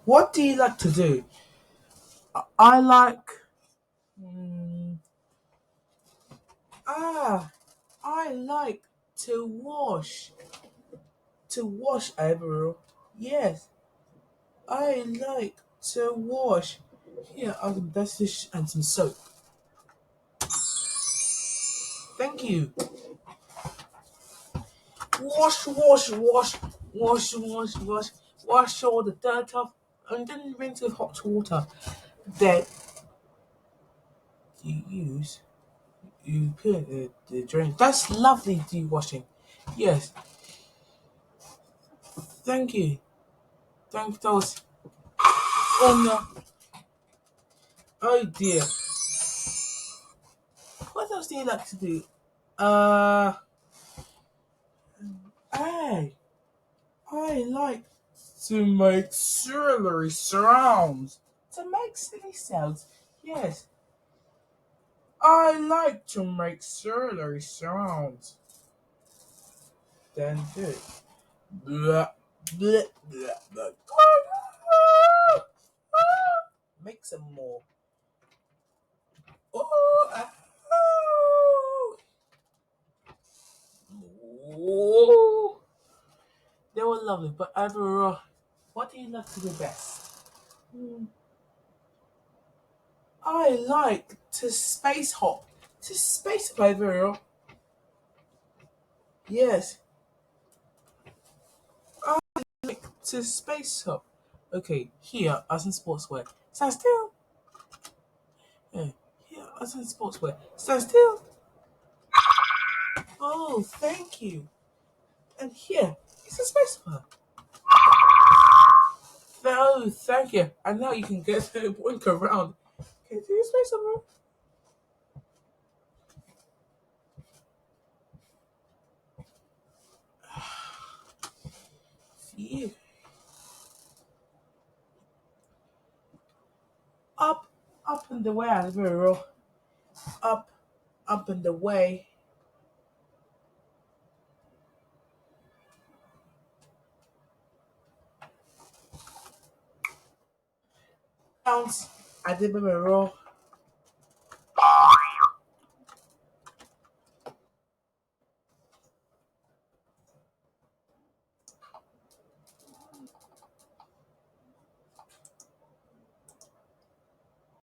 What do you like to do? I like. mm, ah, I like to wash. To wash, Avril. Yes, I like to wash. Here are some dish and some soap. Thank you. Wash, wash, wash, wash, wash, wash, wash all the dirt off, and then rinse with hot water. Then you use you put the drain. That's lovely dewashing. Yes, thank you. Thank those. Oh no. Oh dear. What else do you like to do? Uh, hey, I like to make silly sounds. To make silly sounds. Yes, I like to make silly sounds. Then do it. Blah, blah, blah, blah. Make some more. Oh, oh, oh. They were lovely, but overall, what do you like to do best? Hmm, I like to space hop. To space hop overall. Yes, I like to space hop. Okay, here, as in sportswear. Stand still. Yeah, here, as in sportswear. Stand still. Oh, thank you. And here, it's a space hop. Oh, thank you. And now you can get to walk around. Okay, do you space hop? You. Up, up and away, Alvaro. Up, up and away. Bounce, Adibero.